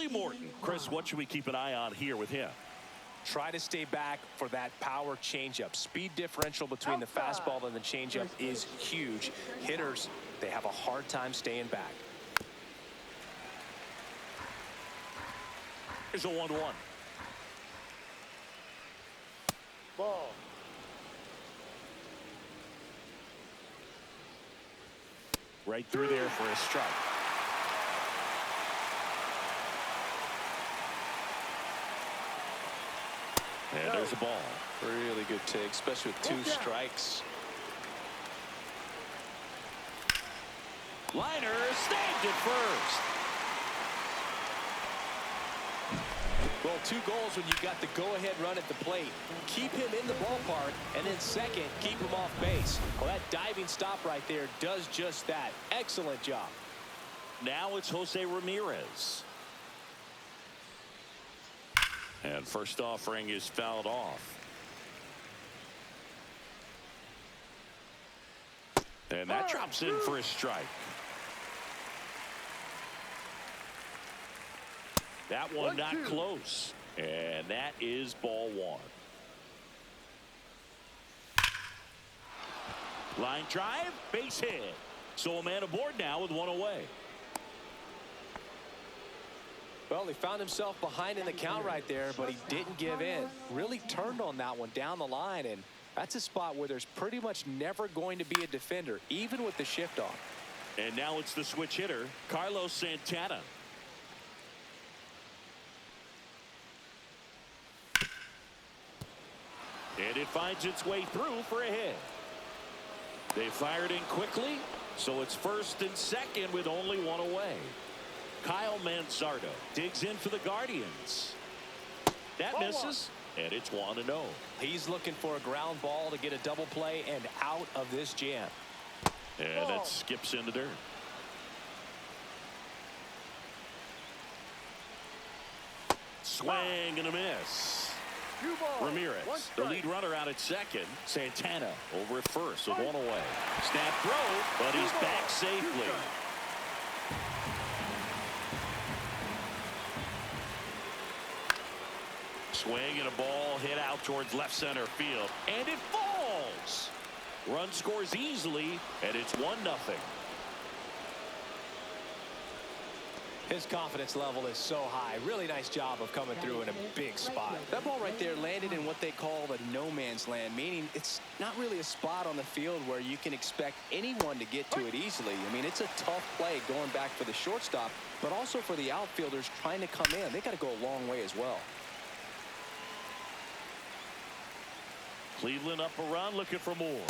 Charlie Morton. Chris, what should we keep an eye on here with him? Try to stay back for that power changeup. Speed differential between the fastball and the changeup is huge. Hitters, they have a hard time staying back. Here's a 1-1. Ball. Right through there for a strike. And there's a ball. Really good take, especially with 2 strikes. Liner snagged it first. Well, 2 goals when you've got the go-ahead run at the plate. Keep him in the ballpark, and then second, keep him off base. Well, that diving stop right there does just that. Excellent job. Now it's Jose Ramirez. And first offering is fouled off. And that drops in for a strike. That one not close. And that is ball 1. Line drive, base hit. So a man aboard now with 1 away. Well, he found himself behind in the count right there, but he didn't give in. Really turned on that one down the line, and that's a spot where there's pretty much never going to be a defender, even with the shift on. And now it's the switch hitter, Carlos Santana. And it finds its way through for a hit. They fired in quickly, so it's first and second with only 1 away. Kyle Manzardo digs in for the Guardians. That misses, and it's 1-0. He's looking for a ground ball to get a double play and out of this jam. And that skips into dirt. Swing and a miss. Ramirez, the lead runner out at second. Santana over at first with 1 away. Snap throw, but he's back safely. Swing and a ball hit out towards left center field. And it falls. Run scores easily, and it's 1-0. His confidence level is so high. Really nice job of coming through in a big spot. That ball right there landed in what they call the no man's land, meaning it's not really a spot on the field where you can expect anyone to get to it easily. I mean, it's a tough play going back for the shortstop, but also for the outfielders trying to come in. They got to go a long way as well. Cleveland up a run, looking for more.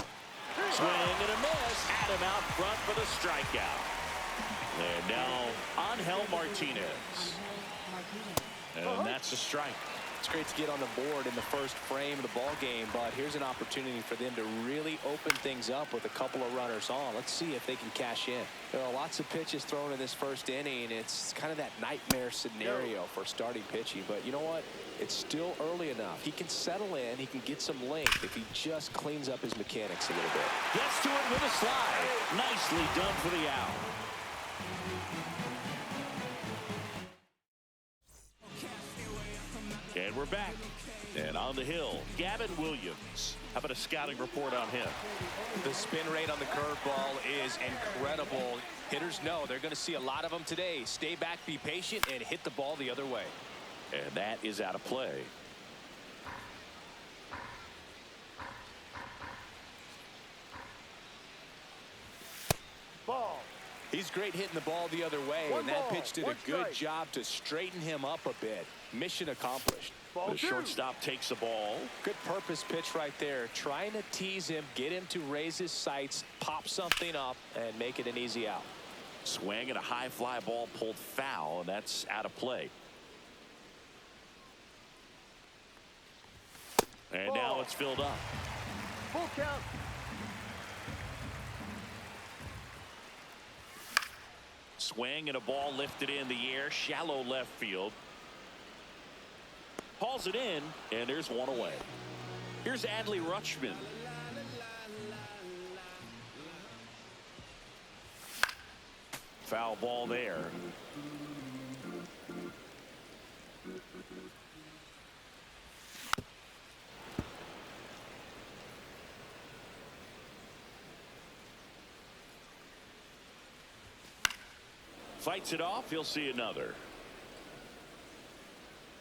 Swing and a miss. Had him out front for the strikeout. And now Angel Martinez. And that's a strike. It's great to get on the board in the first frame of the ball game, but here's an opportunity for them to really open things up with a couple of runners on. Let's see if they can cash in. There are lots of pitches thrown in this first inning. It's kind of that nightmare scenario for starting pitching, but you know what? It's still early enough. He can settle in. He can get some length if he just cleans up his mechanics a little bit. Gets to it with a slide. Nicely done for the out. And we're back. And on the hill, Gavin Williams. How about a scouting report on him? The spin rate on the curveball is incredible. Hitters know they're going to see a lot of them today. Stay back, be patient, and hit the ball the other way. And that is out of play. Ball. He's great hitting the ball the other way, and that pitch did a good job to straighten him up a bit. Mission accomplished. The shortstop takes the ball. Good purpose pitch right there. Trying to tease him, get him to raise his sights, pop something up, and make it an easy out. Swing and a high fly ball pulled foul, and that's out of play. And now it's filled up. Full count. Swing and a ball lifted in the air, shallow left field. Hauls it in, and there's 1 away. Here's Adley Rutschman. Foul ball there. Fights it off. He'll see another.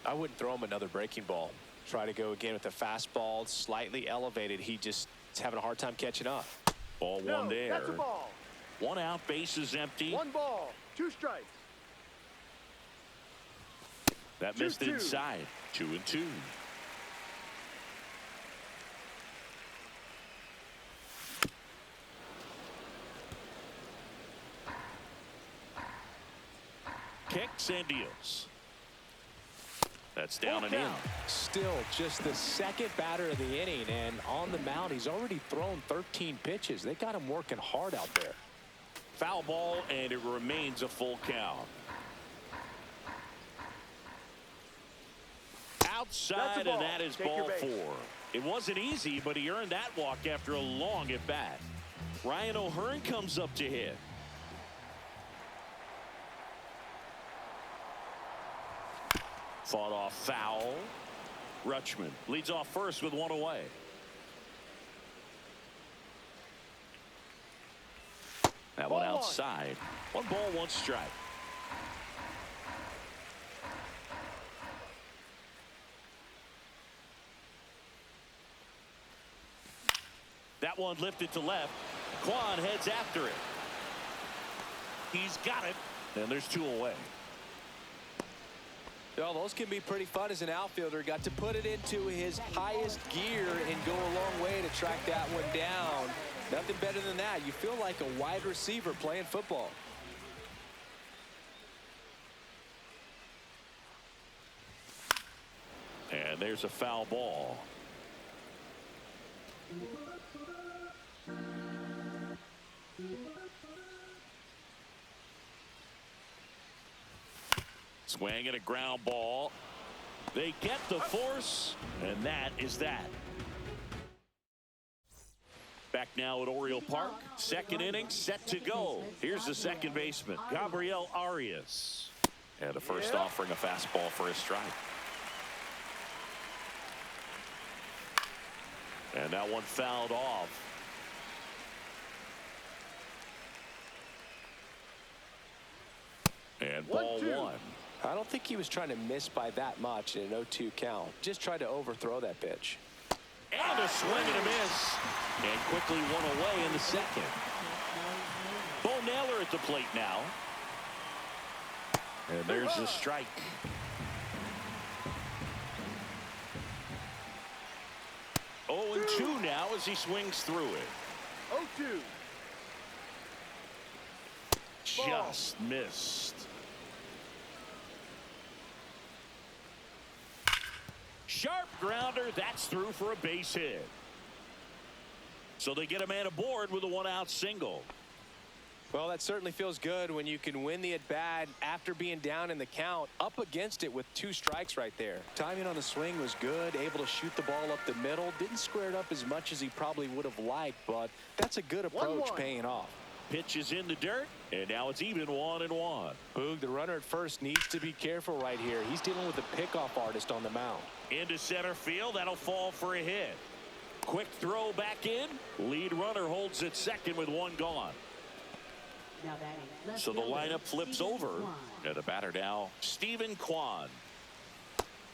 I wouldn't throw him another breaking ball. Try to go again with the fastball, slightly elevated. He just is having a hard time catching up. Ball one there. That's a ball. 1 out, base is empty. 1 ball, 2 strikes. That missed inside. 2-2. Kicks and deals. That's down and in. Still just the second batter of the inning, and on the mound, he's already thrown 13 pitches. They got him working hard out there. Foul ball, and it remains a full count. Outside, and that is ball 4. It wasn't easy, but he earned that walk after a long at bat. Ryan O'Hearn comes up to hit. Fought off foul. Rutschman leads off first with 1 away. That one outside. 1 ball, 1 strike. That one lifted to left. Kwan heads after it. He's got it. And there's 2 away. Well, those can be pretty fun as an outfielder. Got to put it into his highest gear and go a long way to track that one down. Nothing better than that. You feel like a wide receiver playing football. And there's a foul ball. Swing and a ground ball. They get the force, and that is that. Back now at Oriole Park. Second inning set to go. Here's the second baseman, Gabriel Arias. And the first offering a fastball for a strike. And that one fouled off. And ball 1. I don't think he was trying to miss by that much in an 0-2 count. Just tried to overthrow that pitch. And a swing and a miss. And quickly 1 away in the second. Bo Naylor at the plate now. And there's the strike. Oh, and 2 now as he swings through it. 0-2. Just missed. Sharp grounder. That's through for a base hit. So they get a man aboard with a 1-out single. Well, that certainly feels good when you can win the at-bat after being down in the count, up against it with 2 strikes right there. Timing on the swing was good, able to shoot the ball up the middle. Didn't square it up as much as he probably would have liked, but that's a good approach 1-1. paying off. Pitch is in the dirt, and now it's even 1-1. Boog, the runner at first needs to be careful right here. He's dealing with a pickoff artist on the mound. Into center field. That'll fall for a hit. Quick throw back in. Lead runner holds at second with 1 gone. So the lineup flips over. And the batter now, Stephen Kwan.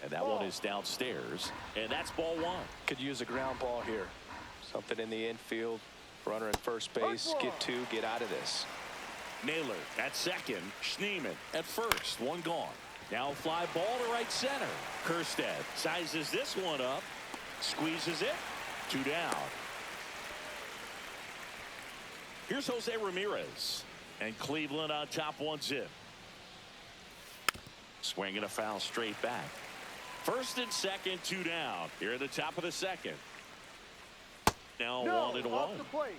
And that one is downstairs. And that's ball 1. Could use a ground ball here. Something in the infield. Runner at first base. Get 2. Get out of this. Naylor at second. Schneemann at first. 1 gone. Now fly ball to right center. Kerstead sizes this one up. Squeezes it. 2 down. Here's Jose Ramirez. And Cleveland on top 1-0. Swinging a foul straight back. First and second, 2 down. Here at the top of the second. Now 1-1. Off the plate.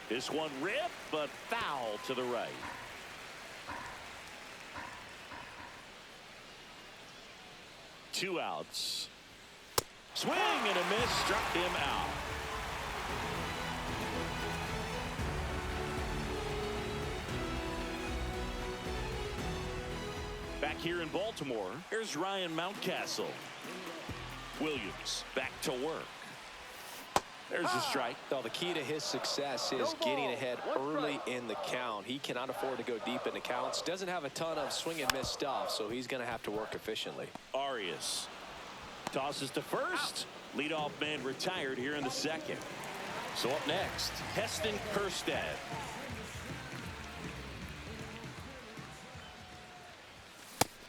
This one ripped, but foul to the right. Two outs. Swing and a miss, struck him out. Back here in Baltimore, here's Ryan Mountcastle. Williams back to work. There's a strike. Well, the key to his success is getting ahead early in the count. He cannot afford to go deep in the counts. Doesn't have a ton of swing and miss stuff, so he's going to have to work efficiently. Arias tosses to first. Leadoff man retired here in the second. So up next, Heston Kjerstad.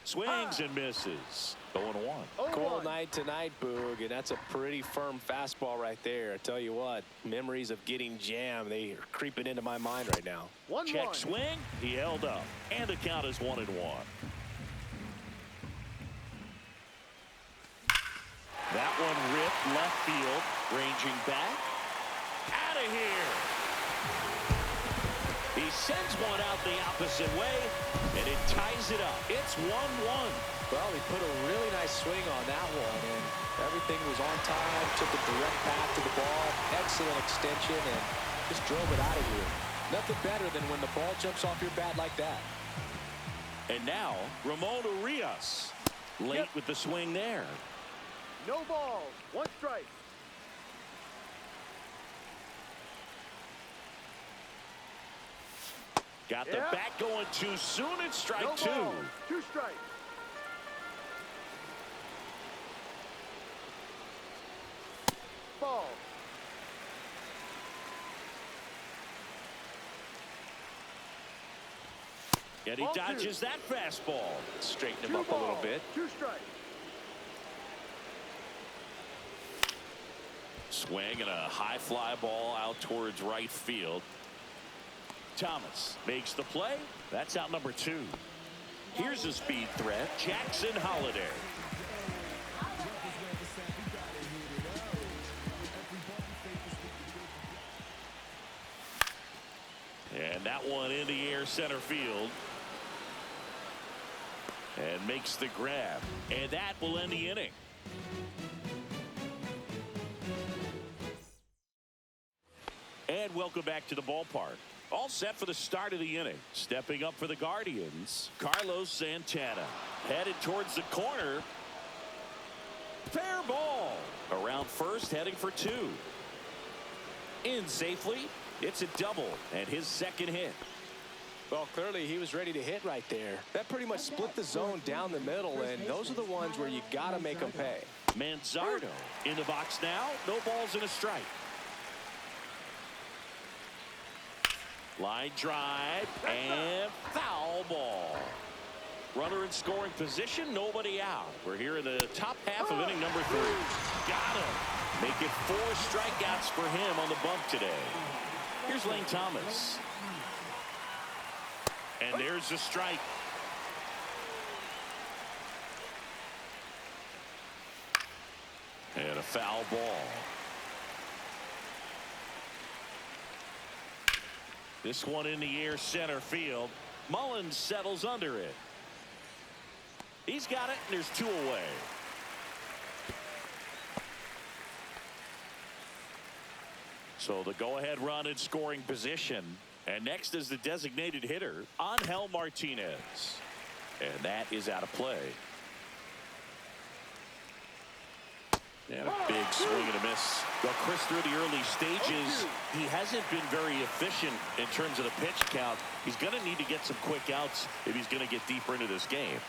Swings and misses. 0-1. Cold night tonight, Boog, and that's a pretty firm fastball right there. I tell you what, memories of getting jammed, they are creeping into my mind right now. Check swing. He held up, and the count is 1-1. That one ripped left field, ranging back. Out of here. He sends one out the opposite way, and it ties it up. It's 1-1. Well, he put a really nice swing on that one, and everything was on time, took a direct path to the ball, excellent extension, and just drove it out of here. Nothing better than when the ball jumps off your bat like that. And now, Ramon Urias, late with the swing there. No balls. 1 strike. Got the bat going too soon. It's strike 2. 2 strikes. Ball. And he dodges that fastball. Straighten him up a little bit. 2 strikes. Swing and a high fly ball out towards right field. Thomas makes the play. That's out number 2. Here's a speed threat, Jackson Holliday. And that one in the air center field. And makes the grab. And that will end the inning. And welcome back to the ballpark. All set for the start of the inning. Stepping up for the Guardians, Carlos Santana. Headed towards the corner. Fair ball. Around first, heading for 2. In safely. It's a double and his second hit. Well, clearly he was ready to hit right there. That pretty much split the zone down the middle, and those are the ones where you got to make them pay. Manzardo in the box now. No balls and a strike. Line drive and foul ball. Runner in scoring position, nobody out. We're here in the top half of inning number 3. Got him. Make it 4 strikeouts for him on the bump today. Here's Lane Thomas. And there's the strike. And a foul ball. This one in the air center field. Mullins settles under it. He's got it, and there's 2 away. So the go-ahead run in scoring position. And next is the designated hitter, Angel Martinez. And that is out of play. And a big swing and a miss. Well, Chris, through the early stages, he hasn't been very efficient in terms of the pitch count. He's going to need to get some quick outs if he's going to get deeper into this game.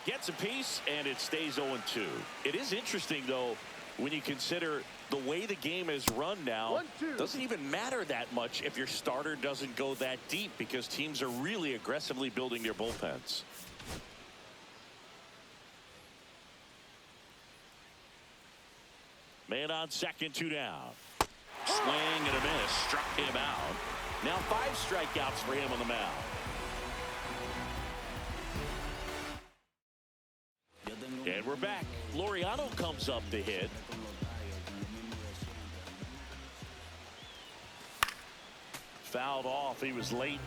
Gets a piece, and it stays 0-2. It is interesting, though, when you consider the way the game is run now. Doesn't even matter that much if your starter doesn't go that deep, because teams are really aggressively building their bullpens. Man on second, 2 down. Swing and a miss. Struck him out. Now 5 strikeouts for him on the mound. And we're back. Laureano comes up to hit. Fouled off. He was late.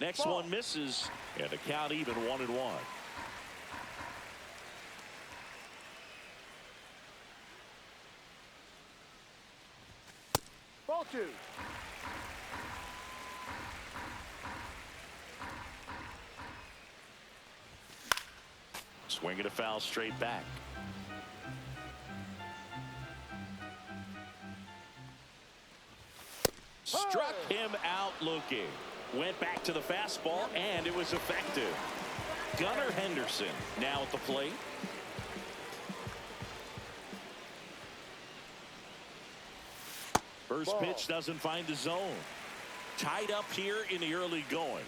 Next one misses. And the count even 1-1. Ball 2. Swing and a foul straight back. Struck him out looking. Went back to the fastball, and it was effective. Gunnar Henderson now at the plate. First pitch doesn't find the zone. Tied up here in the early going.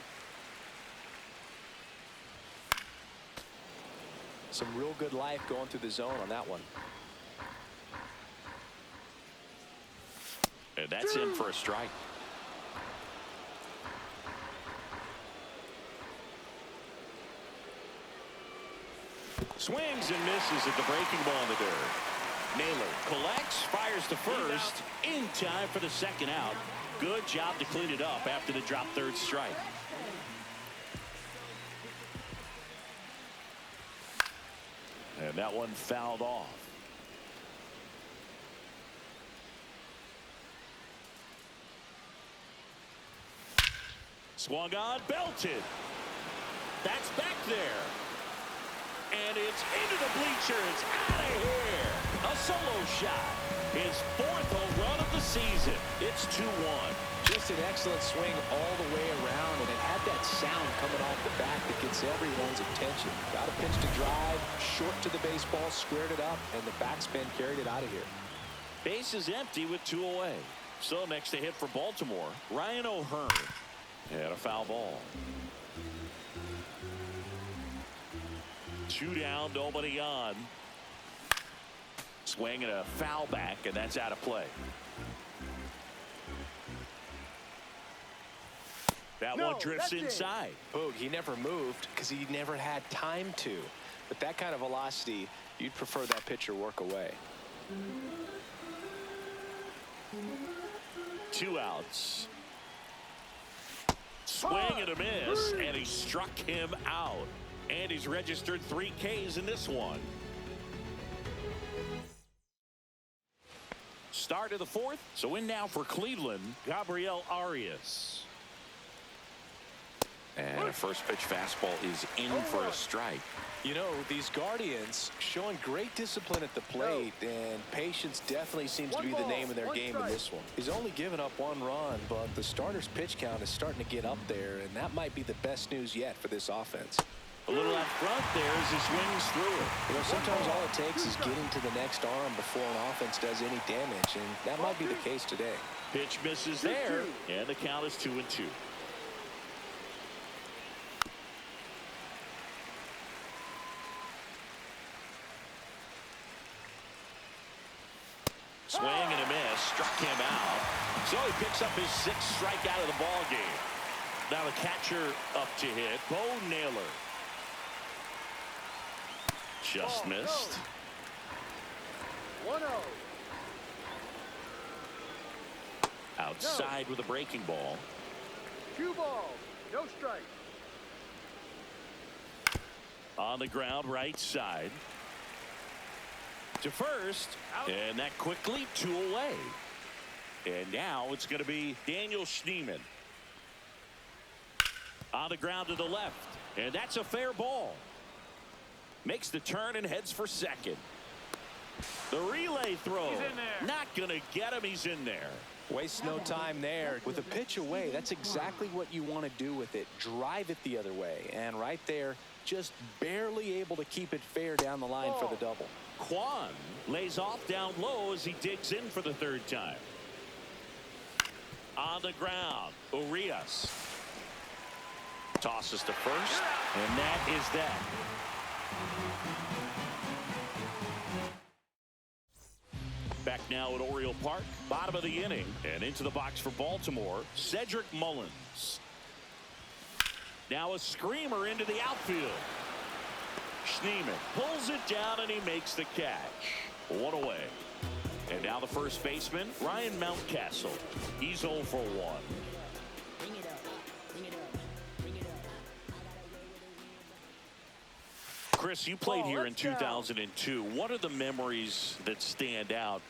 Some real good life going through the zone on that one. And that's in for a strike. Swings and misses at the breaking ball in the dirt. Naylor collects, fires to first, in time for the second out. Good job to clean it up after the drop third strike. And that one fouled off. Swung on, belted. That's back there. And it's into the bleachers, out of here. A solo shot. His fourth home run of the season. It's 2-1. Just an excellent swing all the way around, and it had that sound coming off the bat that gets everyone's attention. Got a pitch to drive, short to the baseball, squared it up, and the backspin carried it out of here. Base is empty with 2 away. So next to hit for Baltimore, Ryan O'Hearn. And a foul ball. 2 down, nobody on. Swing and a foul back, and that's out of play. That one drifts inside. Boog, he never moved because he never had time to. But that kind of velocity, you'd prefer that pitcher work away. 2 outs. Swing and a miss, and he struck him out. And he's registered 3 Ks in this one. Start of the 4th. So in now for Cleveland, Gabriel Arias. And a first pitch fastball is in for a strike. You know, these Guardians showing great discipline at the plate, and patience definitely seems to be the name of their game in this one. He's only given up 1 run, but the starter's pitch count is starting to get up there, and that might be the best news yet for this offense. A little out front there as he swings through it. You know, sometimes all it takes is getting to the next arm before an offense does any damage, and that might be the case today. Pitch misses there, and the count is 2-2. Swing and a miss, struck him out. So he picks up his 6th strikeout of the ball game. Now the catcher up to hit, Bo Naylor. Just missed. 1-0. Outside with a breaking ball. 2 balls, no strike. On the ground, right side. To first, and that quickly 2 away. And now it's going to be Daniel Schneemann. On the ground to the left, and that's a fair ball. Makes the turn and heads for second. The relay throw. Not going to get him. He's in there. Wastes no time there. With a pitch away, that's exactly what you want to do with it. Drive it the other way. And right there, just barely able to keep it fair down the line for the double. Kwan lays off down low as he digs in for the 3rd time. On the ground, Urias tosses to first, and that is that. Back now at Oriole Park, bottom of the inning, and into the box for Baltimore, Cedric Mullins. Now a screamer into the outfield. Schneemann pulls it down, and he makes the catch. 1 away. And now the first baseman, Ryan Mountcastle. He's 0 for 1. Chris, you played here in 2002. What are the memories that stand out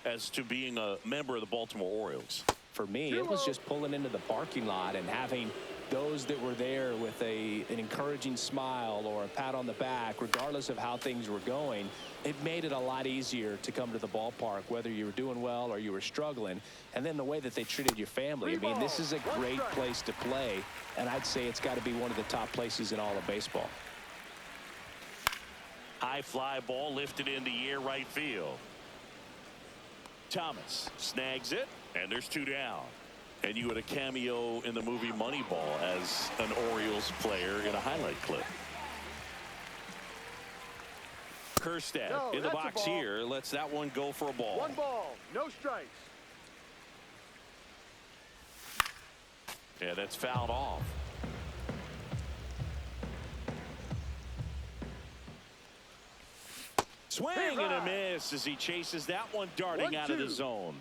as to being a member of the Baltimore Orioles? For me, it was just pulling into the parking lot and having those that were there with an encouraging smile or a pat on the back, regardless of how things were going, it made it a lot easier to come to the ballpark, whether you were doing well or you were struggling. And then the way that they treated your family. I mean, this is a great place to play, and I'd say it's got to be one of the top places in all of baseball. High fly ball lifted in the air right field. Thomas snags it, and there's 2 down. And you had a cameo in the movie Moneyball as an Orioles player in a highlight clip. Kerstad in the box here lets that one go for a ball. 1 ball, no strikes. Yeah, that's fouled off. Swing and a miss as he chases that one darting out of the zone.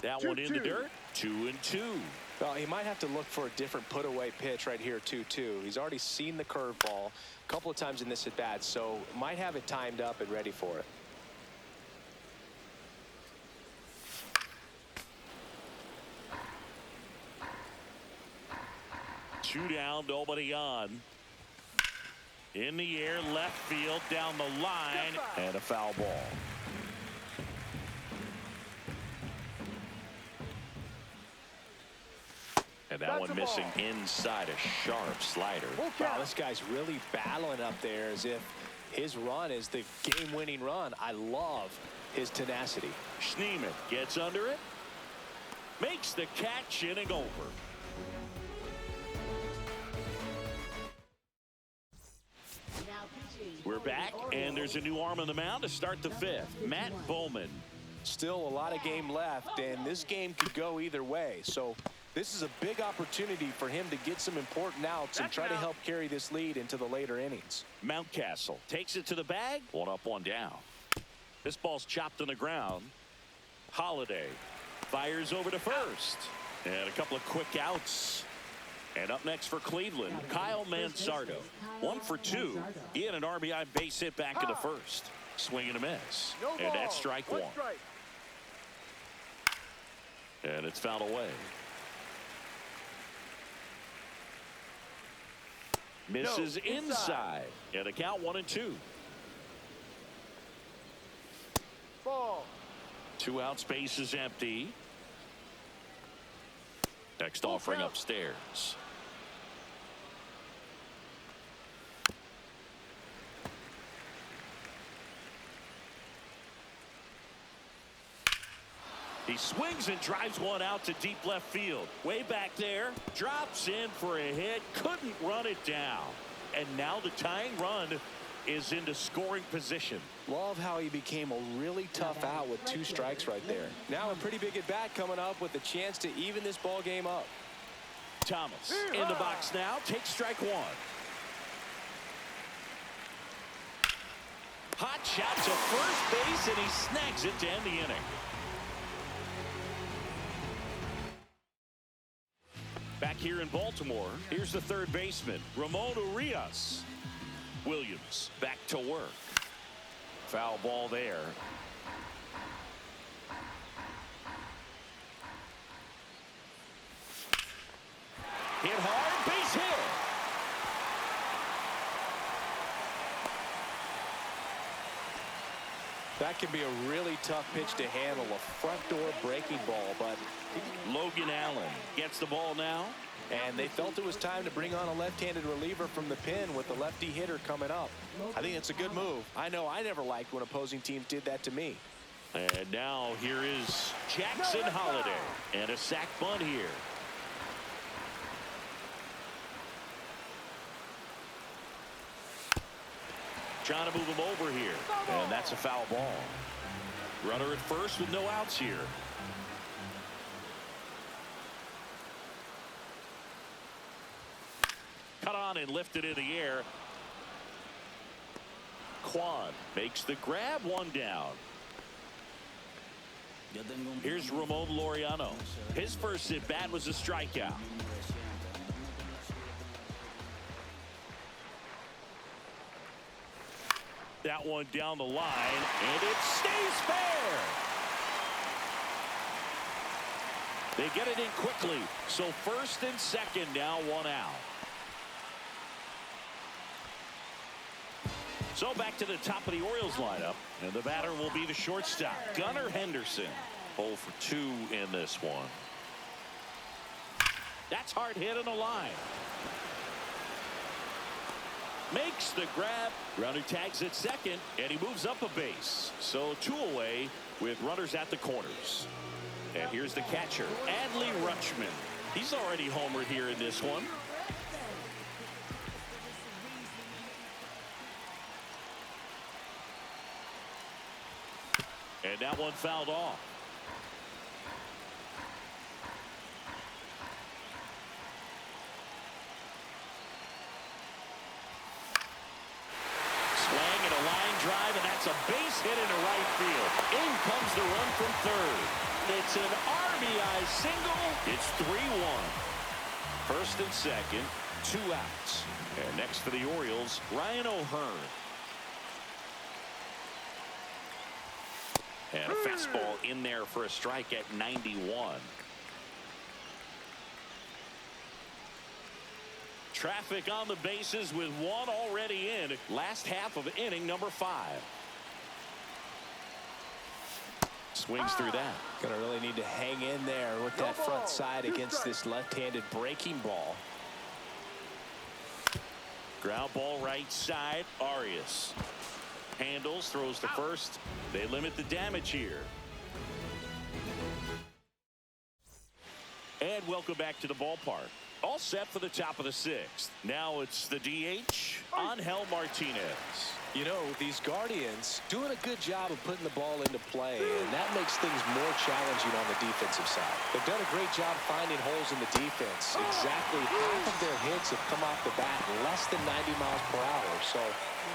That one in the dirt. 2-2. Well, he might have to look for a different put-away pitch right here, 2-2. He's already seen the curveball a couple of times in this at-bat, so might have it timed up and ready for it. Two down, nobody on. In the air, left field, down the line, and a foul ball. And that one missing inside a sharp slider. Wow, this guy's really battling up there as if his run is the game-winning run. I love his tenacity. Schneemann gets under it. Makes the catch, inning over. We're back, and there's a new arm on the mound to start the 5th. Matt Bowman. Still a lot of game left, and this game could go either way. So this is a big opportunity for him to get some important outs and try to help carry this lead into the later innings. Mountcastle takes it to the bag. 1 up, 1 down. This ball's chopped on the ground. Holiday fires over to first. And a couple of quick outs. And up next for Cleveland, Kyle Manzardo. 1 for 2. He had an RBI base hit back in the first. Swing and a miss. And that's strike 1. And it's fouled away. Misses inside. And a count 1-2. Ball. 2 out, space is empty. Next offering upstairs. He swings and drives one out to deep left field. Way back there. Drops in for a hit. Couldn't run it down. And now the tying run is into scoring position. Love how he became a really tough out with 2 strikes right there. Now a pretty big at bat coming up with a chance to even this ball game up. Thomas in the box now. Takes strike 1. Hot shot to first base, and he snags it to end the inning. Back here in Baltimore, here's the third baseman, Ramon Urias. Williams back to work. Foul ball there. Hit hard, base hit. That can be a really tough pitch to handle, a front door breaking ball, but Logan Allen gets the ball now. And they felt it was time to bring on a left-handed reliever from the pen with the lefty hitter coming up. I think it's a good move. I know I never liked when opposing teams did that to me. And now here is Jackson Holiday. And a sac bunt here. Trying to move him over here. And that's a foul ball. Runner at first with no outs here. Cut on and lifted in the air. Quan makes the grab, 1 down. Here's Ramon Laureano. His first at bat was a strikeout. That one down the line, and it stays fair. They get it in quickly. So first and second, now one out. So back to the top of the Orioles lineup. And the batter will be the shortstop, Gunnar Henderson. 0 for 2 in this one. That's hard hit on the line. Makes the grab. Runner tags at second, and he moves up a base. So 2 away with runners at the corners. And here's the catcher, Adley Rutschman. He's already homered here in this one. And that one fouled off. Swing and a line drive, and that's a base hit into right field. In comes the run from third. It's an RBI single. It's 3-1. First and second, 2 outs. And next for the Orioles, Ryan O'Hearn. And a fastball in there for a strike at 91. Traffic on the bases with one already in. Last half of inning number 5. Swings through that. Gonna really need to hang in there with that front side against this left-handed breaking ball. Ground ball right side. Arias handles, throws to first. They limit the damage here. And welcome back to the ballpark. All set for the top of the 6th. Now it's the DH, Angel Martinez. You know, these Guardians doing a good job of putting the ball into play, and that makes things more challenging on the defensive side. They've done a great job finding holes in the defense. Exactly half of their hits have come off the bat less than 90 miles per hour. So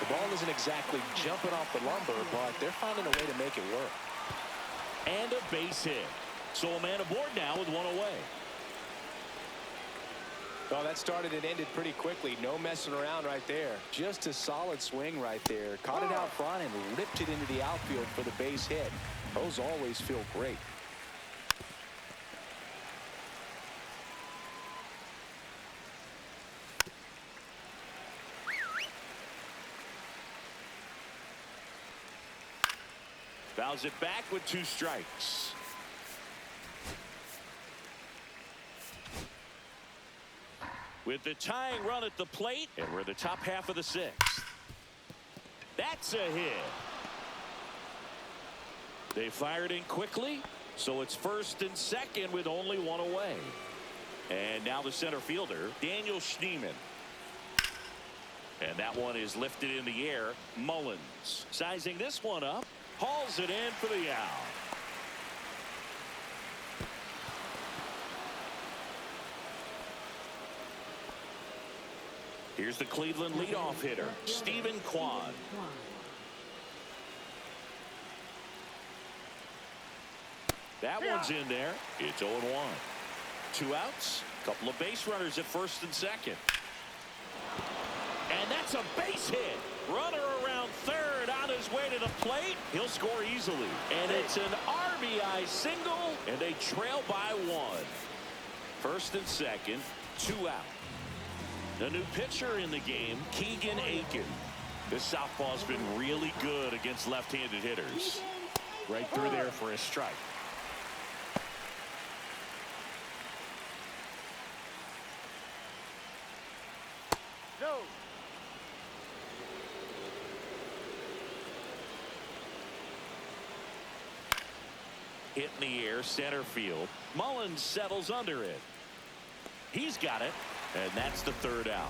the ball isn't exactly jumping off the lumber, but they're finding a way to make it work. And a base hit. So a man aboard now with one away. Oh, that started and ended pretty quickly. No messing around right there. Just a solid swing right there. Caught it out front and ripped it into the outfield for the base hit. Those always feel great. Fouls it back with 2 strikes. With the tying run at the plate, and we're the top half of the 6th. That's a hit. They fired in quickly, so it's first and second with only one away. And now the center fielder, Daniel Schneemann. And that one is lifted in the air. Mullins sizing this one up, hauls it in for the out. Here's the Cleveland leadoff hitter, Stephen Kwan. That one's in there. It's 0-1. 2 outs, couple of base runners at first and second. And that's a base hit. Runner around third on his way to the plate. He'll score easily. And it's an RBI single, and they trail by 1. First and second, 2 out. The new pitcher in the game, Keegan Aiken. This southpaw's been really good against left-handed hitters. Right through there for a strike. No. Hit in the air, center field. Mullins settles under it. He's got it. And that's the 3rd out.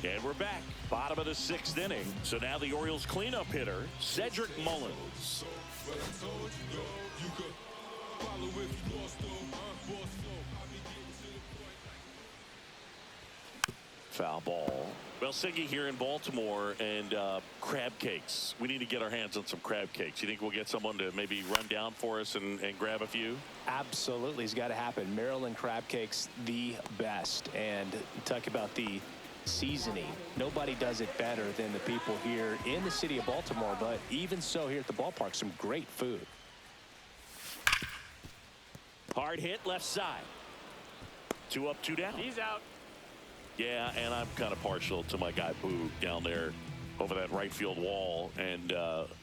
And we're back. Bottom of the 6th inning. So now the Orioles cleanup hitter, Cedric Mullins. Foul ball. Well, Siggy here in Baltimore, and crab cakes. We need to get our hands on some crab cakes. You think we'll get someone to maybe run down for us and grab a few? Absolutely, it's got to happen. Maryland crab cakes, the best. And talk about the seasoning. Nobody does it better than the people here in the city of Baltimore. But even so, here at the ballpark, some great food. Hard hit left side. 2 up, 2 down. He's out. Yeah, and I'm kind of partial to my guy Boog down there over that right field wall, and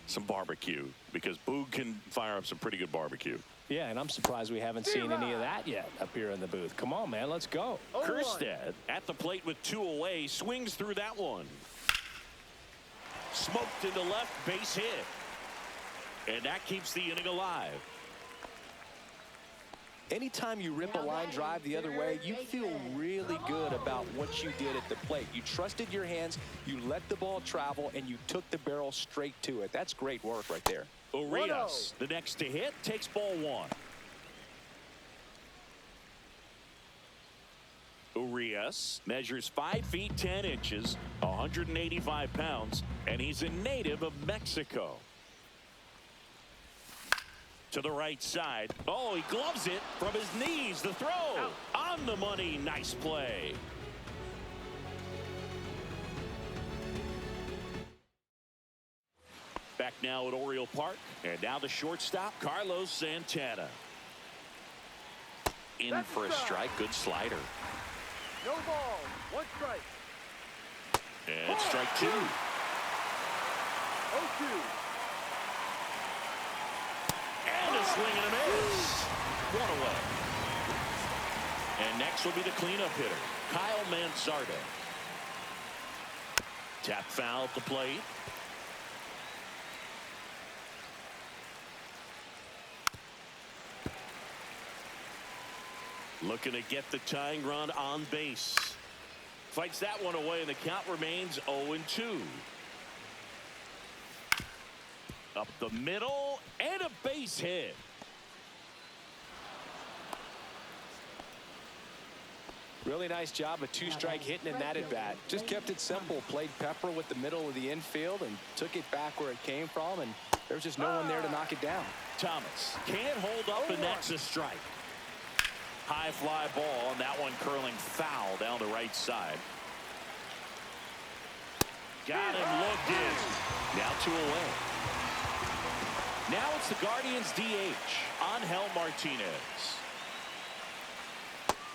some barbecue, because Boog can fire up some pretty good barbecue. Yeah, and I'm surprised we haven't seen any of that yet up here in the booth. Come on, man, let's go. Kerstead at the plate with 2 away, swings through that one. Smoked into left, base hit. And that keeps the inning alive. Anytime you rip a line drive the other way, you feel really good about what you did at the plate. You trusted your hands, you let the ball travel, and you took the barrel straight to it. That's great work right there. Urias, the next to hit, takes ball 1. Urias measures 5 feet 10 inches, 185 pounds, and he's a native of Mexico. To the right side. Oh, he gloves it from his knees. The throw on the money. Nice play. Back now at Oriole Park, and now the shortstop, Carlos Santana. In for a strike. Good slider. No ball. 1 strike. And strike 2. 0-2. And a swing and a miss. 1 away. And next will be the cleanup hitter, Kyle Manzardo. Tap foul at the plate. Looking to get the tying run on base. Fights that one away, and the count remains 0-2. Up the middle, and a base hit. Really nice job of 2-strike hitting in that at bat. Just kept it simple. Played pepper with the middle of the infield and took it back where it came from, and there was just no one there to knock it down. Thomas can't hold up, and that's a strike. High fly ball, and that one curling foul down the right side. Got him looked in. Now 2 away. Now it's the Guardians DH, Angel Martinez.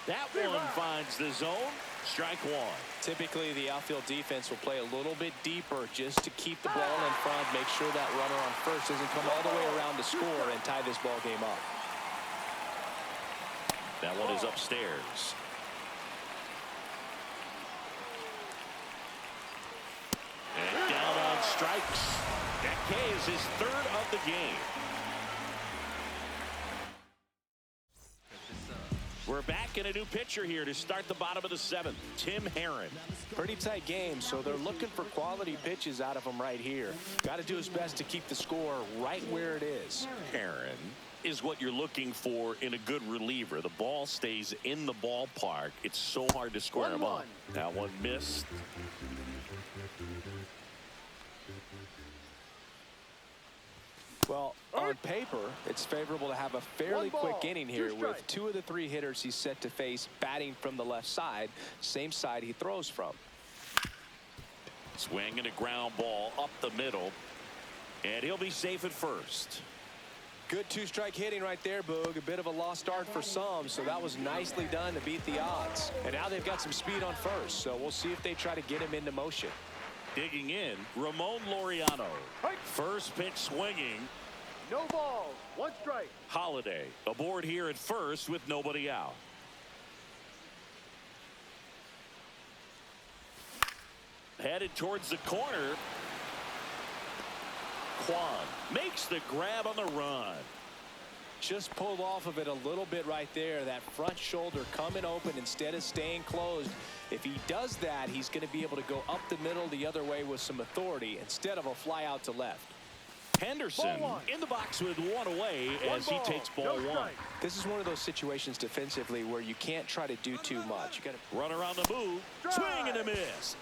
That one finds the zone. Strike 1. Typically, the outfield defense will play a little bit deeper just to keep the ball in front, make sure that runner on first doesn't come all the way around to score and tie this ball game up. That one is upstairs. And down on strikes. That K is his 3rd of the game. We're back in a new pitcher here to start the bottom of the 7th, Tim Herron. Pretty tight game, so they're looking for quality pitches out of him right here. Got to do his best to keep the score right where it is. Herron is what you're looking for in a good reliever. The ball stays in the ballpark. It's so hard to square him up. That one missed. Well, on paper, it's favorable to have a fairly quick inning here with 2 of the 3 hitters he's set to face batting from the left side, same side he throws from. Swing and a ground ball up the middle, and he'll be safe at first. Good 2-strike hitting right there, Boog. A bit of a lost start for some, so that was nicely done to beat the odds. And now they've got some speed on first, so we'll see if they try to get him into motion. Digging in, Ramon Laureano. First pitch swinging. No ball. 1 strike. Holiday aboard here at first with nobody out. Headed towards the corner. Kwan makes the grab on the run. Just pulled off of it a little bit right there. That front shoulder coming open instead of staying closed. If he does that, he's going to be able to go up the middle the other way with some authority instead of a fly out to left. Henderson in the box with 1 away as he takes ball 1. This is one of those situations defensively where you can't try to do too much. You got to run around the move. Swing and a miss.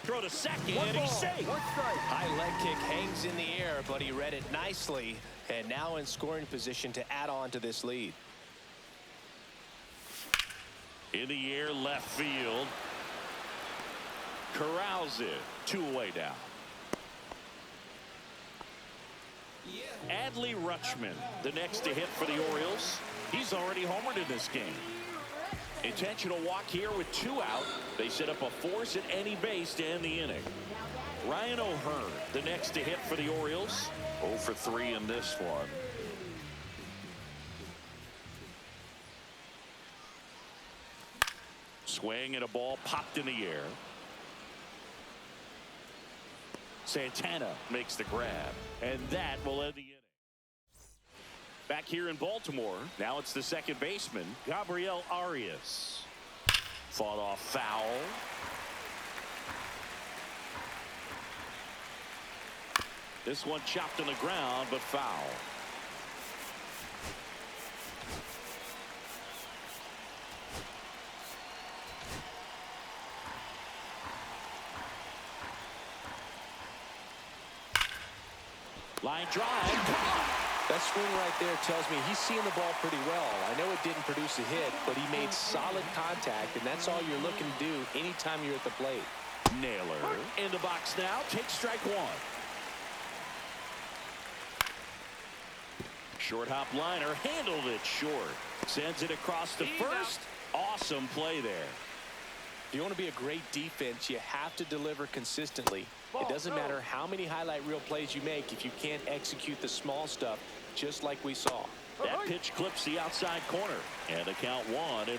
Throw to second, and he's safe. High leg kick hangs in the air, but he read it nicely, and now in scoring position to add on to this lead. In the air, left field. Corrals it. 2 away down. Adley Rutschman, the next to hit for the Orioles. He's already homered in this game. Intentional walk here with 2 out. They set up a force at any base to end the inning. Ryan O'Hearn, the next to hit for the Orioles. 0 for 3 in this one. Swing and a ball popped in the air. Santana makes the grab, and that will end the inning. Back here in Baltimore, now it's the second baseman, Gabriel Arias. Fought off foul. This one chopped on the ground, but foul. Line drive. That swing right there tells me he's seeing the ball pretty well. I know it didn't produce a hit, but he made solid contact, and that's all you're looking to do anytime you're at the plate. Naylor in the box now. Takes strike 1. Short hop liner, handled it short. Sends it across to first. Awesome play there. If you want to be a great defense, you have to deliver consistently. It doesn't matter how many highlight reel plays you make if you can't execute the small stuff, just like we saw. That pitch clips the outside corner, and the count 1-1.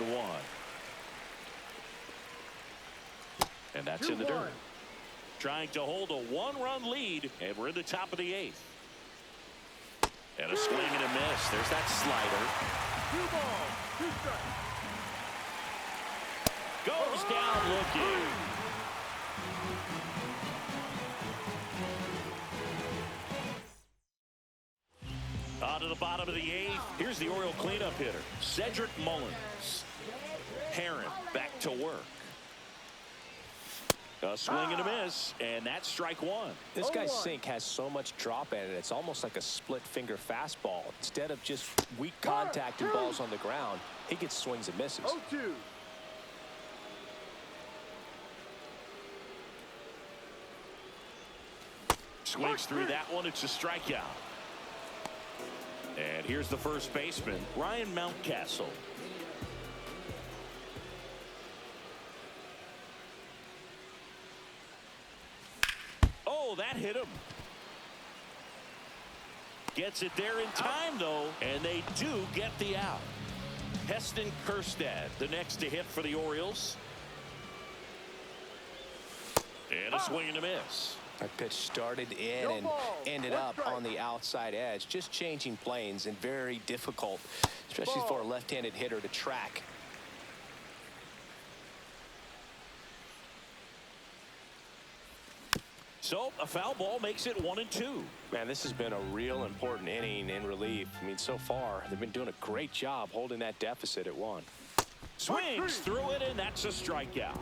And that's in the dirt. Trying to hold a 1-run lead, and we're in the top of the 8th. And a swing and a miss. There's that slider. 2 balls, 2 strikes. Goes down looking. On to the bottom of the 8th. Here's the Oriole cleanup hitter, Cedric Mullins. Herron back to work. A swing and a miss, and that's strike 1. This guy's sink has so much drop in it, it's almost like a split finger fastball. Instead of just weak contact and balls on the ground, he gets swings and misses. 0-2. Swings through that one. It's a strikeout. And here's the first baseman, Ryan Mountcastle. Oh, that hit him. Gets it there in time, though, and they do get the out. Heston Kjerstad, the next to hit for the Orioles. And a swing and a miss. That pitch started in and ended up on the outside edge. Just changing planes and very difficult, especially for a left-handed hitter to track. So a foul ball makes it 1-2. Man, this has been a real important inning in relief. I mean, so far, they've been doing a great job holding that deficit at 1. Swings through it, and that's a strikeout.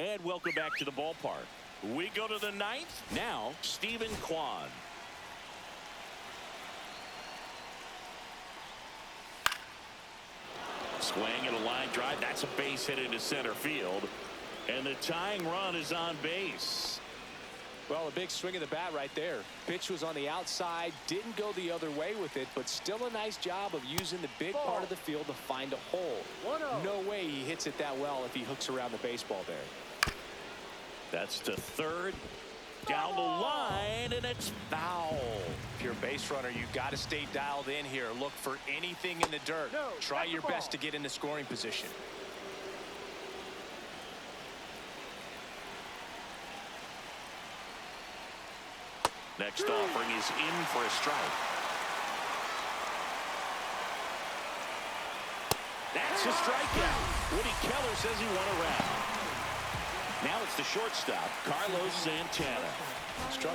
And welcome back to the ballpark. We go to the 9th. Now, Stephen Kwan. Swing and a line drive. That's a base hit into center field. And the tying run is on base. Well, a big swing of the bat right there. Pitch was on the outside, didn't go the other way with it, but still a nice job of using the big part of the field to find a hole. No way he hits it that well if he hooks around the baseball there. That's to third. Down the line, and it's foul. If you're a base runner, you've got to stay dialed in here. Look for anything in the dirt. Try your best to get into scoring position. Next offering is in for a strike. That's a strikeout. Woody Keller says he won a round. Now it's the shortstop, Carlos Santana. Struck.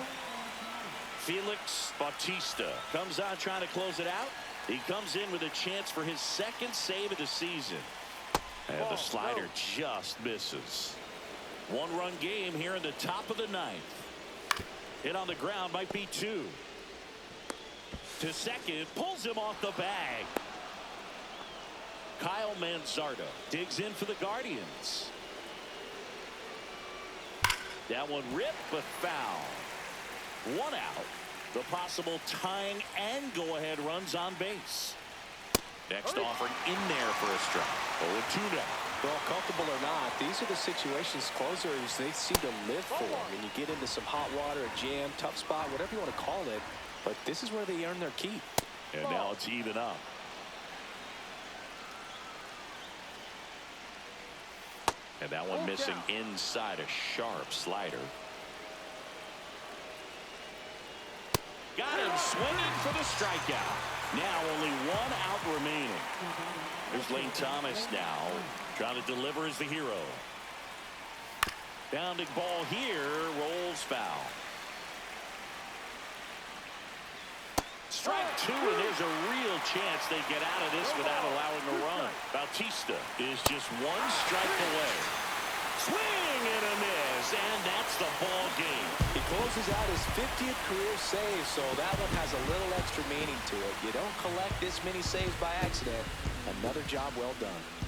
Felix Bautista comes on trying to close it out. He comes in with a chance for his second save of the season. And the slider just misses. 1-run game here in the top of the 9th. Hit on the ground might be 2. To second, pulls him off the bag. Kyle Manzardo digs in for the Guardians. That one ripped, but foul. One out. The possible tying and go-ahead runs on base. Next offering in there for a strike. 0-2 now. Well, comfortable or not, these are the situations closers they seem to live for. And you get into some hot water, a jam, tough spot, whatever you want to call it. But this is where they earn their keep. And now it's even up. And that one missing inside, a sharp slider. Got him swinging for the strikeout. Now only one out remaining. Here's Lane Thomas now trying to deliver as the hero. Bounding ball here, rolls foul. Strike two, and there's a real chance they get out of this without allowing a run. Bautista is just one strike away. Swing and a miss, and that's the ball game. He closes out his 50th career save, so that one has a little extra meaning to it. You don't collect this many saves by accident. Another job well done.